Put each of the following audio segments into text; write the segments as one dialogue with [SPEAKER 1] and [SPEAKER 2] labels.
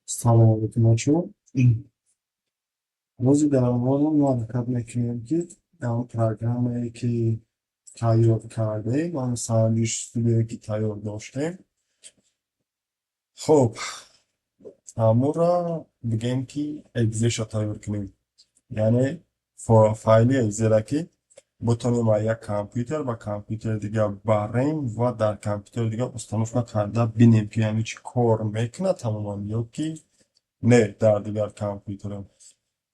[SPEAKER 1] سلام علیکم بچه‌ها. روزی در مورد معرفت میکنیم که در پروگرامی که تایید کرده و سرانجش که تایید داشته. خب همون را بگیم که اگزیش را تایید کنیم، یعنی فایلی اگزی را که بتونیم با یک کامپیوتر و کامپیوتر دیگه بریم و در کامپیوتر دیگه استانس کرده بینیم که یعنی چی کار میکنه تماما یا که نه در دیگر کامپیوتر.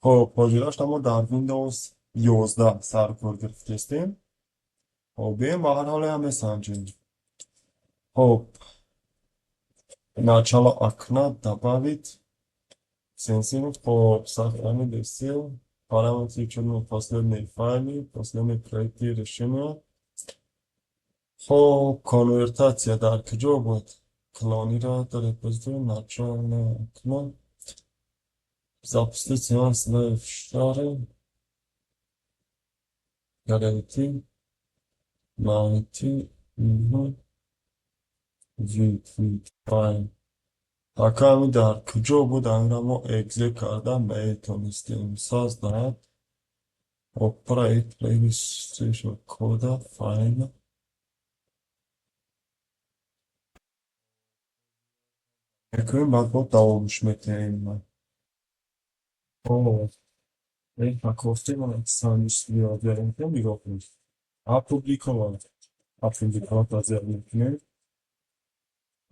[SPEAKER 1] خب پروژه‌اش ما در ویندوز 11 سر کار گرفته هستیم. خب بیایم با حال هم بسنجیم. خب начало окна добавить сенсинг по сохранению версии, параметры учетные последние файлы, последние проекты решения. خب конвертация در کجا بود؟ клони را در репозитории начало окна запустить сеанс на файлы, гарантии, найти, вид файл. Така ми در کجا بود این را ما اگزه کردن میتونستیم سازد. اپرایت رجیستریشن کد فایل میکنیم بعد با دوامش میتونیم. این پاکوفته من سانیش بیاد یاریم که میگو کنیم اپوبلیکات از میکنیم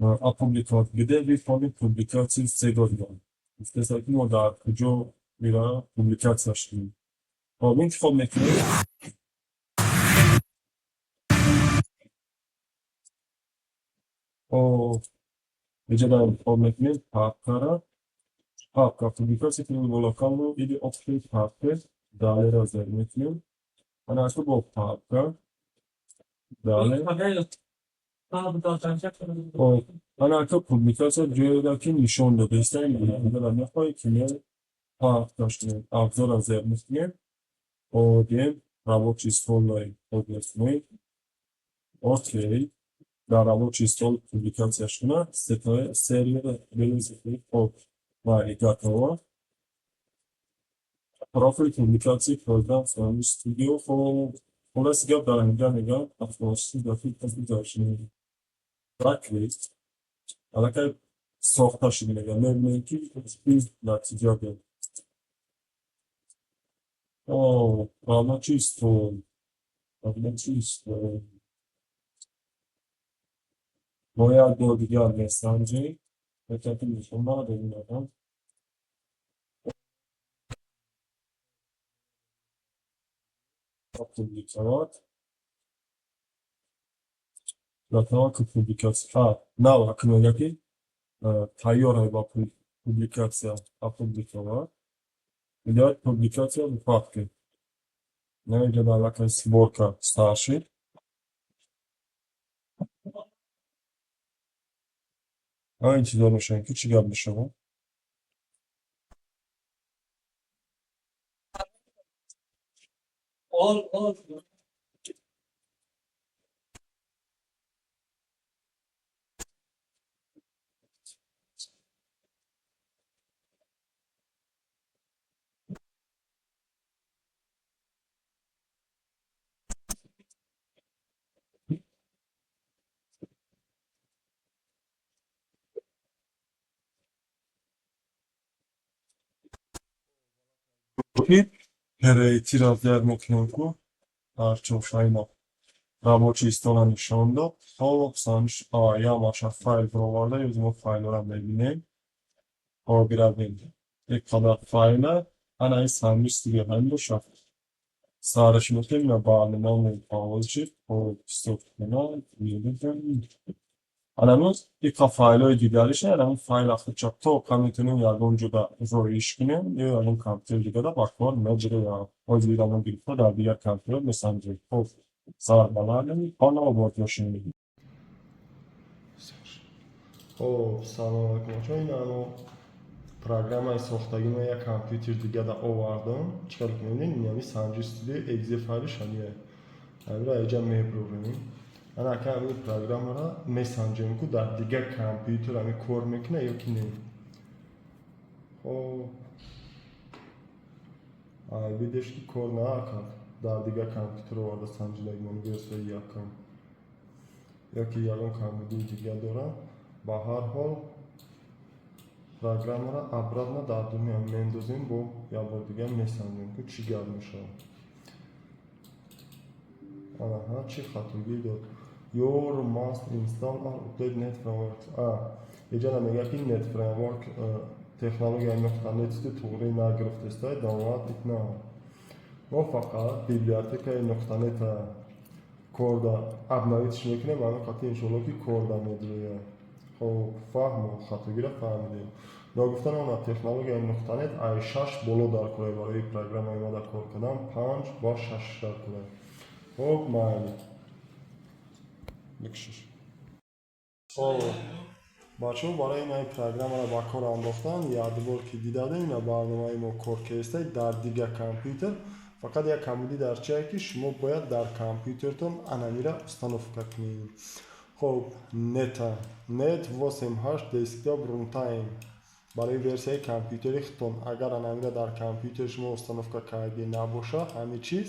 [SPEAKER 1] اپوبلیکات گده بیفانی پوبلیکاتی سگاریان استثاکی ما در کجا میرا پوبلیکات ساشتیم. این خب میکنیم اینجا در خب میکنیم папка публикации к нему локальную или открыть папки, далее развернуть. Она что была папка, далее. Она что публикация джойда ки нишон дода истаем, она нахуй кине папка что обзор развернуть. Одем рабочий стол развернуть. Окей. Да, рабочий стол публикация шуна, сервер релизит вали готово. Профиль публикации программ с вами студио. У нас идет да, автоматически дофиг публикации. Трек-лист. А такая софта шимига, мемники, спис на тидёбе. Рабочий стол. Моя дорогая мессенджер. Это телефон надо именно. Опубликовать. Готова публикация. На окне тайора публикация опубликовать. Идет публикация в папке. Найдет такая сборка старший. این چیزا میشن که چی گپ میشه. Перейти разряд кнопку арчил шайна. Рабочий стол нишон дод. Хоб санш я маша файл проварда юзмо файлора мебинем. биравем یک قدر فایل انا ساندویچ دیگه هم باشه سرش میتونیم برنامه آوازی و استفاده کنیم الان یک فایل های دیگریش الان فایل اخر چطور که میتونیم یا اونجا رویش کنیم یا الان کامپیوتر دیگه دا باکوار مجره یا آجی دارم گرفته در دیگر کامپیوتر مثل خب سر بلند آنها آورد باشیم. خب سلام علیکم چون این программаи сохтагии як компютер дига да овардам чикор кунем инами санҷи студия экзе файли шания амра эҷа мебурем ана ка ами программара месанҷем ку дар дига компютер ами кор мекуна ё ки не خب видиш ки кор накард дар дигар компютеро оварда санҷидаги ман версияи якум яке ягон камбудии дигар дорад. Ба ҳар ҳол программаро обратно дар дуниё мендозем, бо як бор дигар месанҷем ки чӣ гап мешавад. Анаҳа чӣ хатогӣ дод? Your must install or update net framework. Инҷа намегӯяд ки net framework технологияи нуқтанети туғри нагирифтестай давомад итна. Мо фақат библиотекаи нуқтанета корда обновитш мекунем, ҳамин қати иншоалло ки корда медирояд. Хоб фаҳмо хатогиро фаҳмидем. Нагуфтан он технологияи нуқтанет ай 6 боло дар кора барои программа омада кор кардан 5 ба 6 дар кора. Хоб майли бикшиш. Хоб бачаҳо барои ин программаро ба кор андохтан якбор ки дидадем ина барномаи мо кор кестай дар дигар компютер. Фақат як камбудӣ дар чие ки шумо бояд дар компютертон анамира установка кунед. Хоб нета net 8 desktop runtime барои версияи компютери худтон агар анамира дар компютери шумо установка карда набошад ҳамин чиз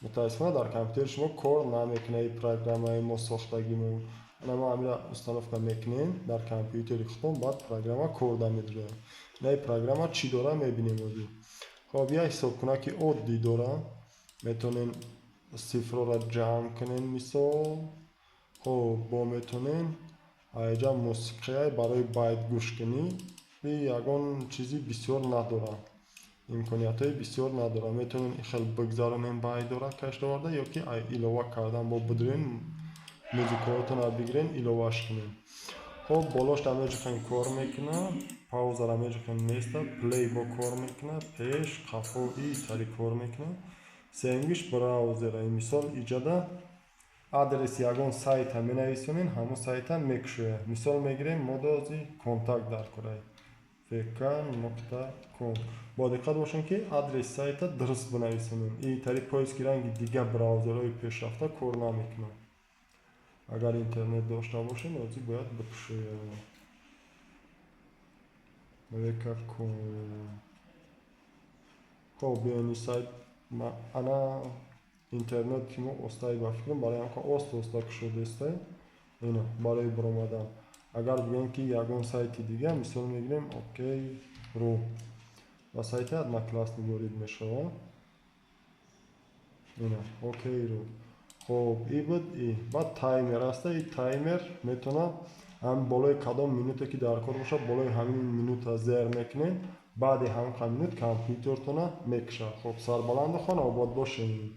[SPEAKER 1] мутаассифона дар компютери шумо кор намекунад. Ин программаи мо сохтагимон ама амира установка мекунем дар компютери худтон, баъд программа корда медирояд. ин программа чӣ дора мебинем озӣ. Хоб як ҳисобкунаки оддӣ дора. Метонем сифрора ҷамъ кунем мисол. Хоб бо метонем айҷа мусиқия барои байт гӯш кунӣ. И ягон чизи бисёр надора. имкониятҳои бисёр надора. Метонем хел бигзаронем ба идора кашида оварда ё ки илова кардан бо бидирем музикаотонро бигирем иловаш кунем. Хоб болош дамеҷахем кор мекунад, паузара меҷахем неста, плей бо кор мекунад, пеш қафо и тари кор мекунад. Сеюмгиш браузера мисол иҷада адреси ягон сайта менависонем, ҳамон сайта мекушояд. Мисол мегирем модози контакт дар кораи fk.com. Бо диққат бошем ки адреси сайта дуруст бинависонем. И тари поиски ранги дигар браузерҳои пешрафта кор намекунад. Агар интернет дошта бошем озӣ бояд бикушояд. fk.com. хоб биёни сайт ана интернет ки мо остаи ба фикрам барои ҳамка оста кушодестай ина барои биромадан. Агар бигӯем ки ягон сайти дигар мисол мегирем ok.ru ва сайти одноклассник ворид мешавад. ина ok.ru. хоб и буд и баъд таймер аста. и таймер метавонад ҳам болои кадом минуте ки дар кор бошад болои ҳамин минута зер мекунем, баъди ҳамин минут компютертона мекушад. хоб сарбаланду хонобод бошед.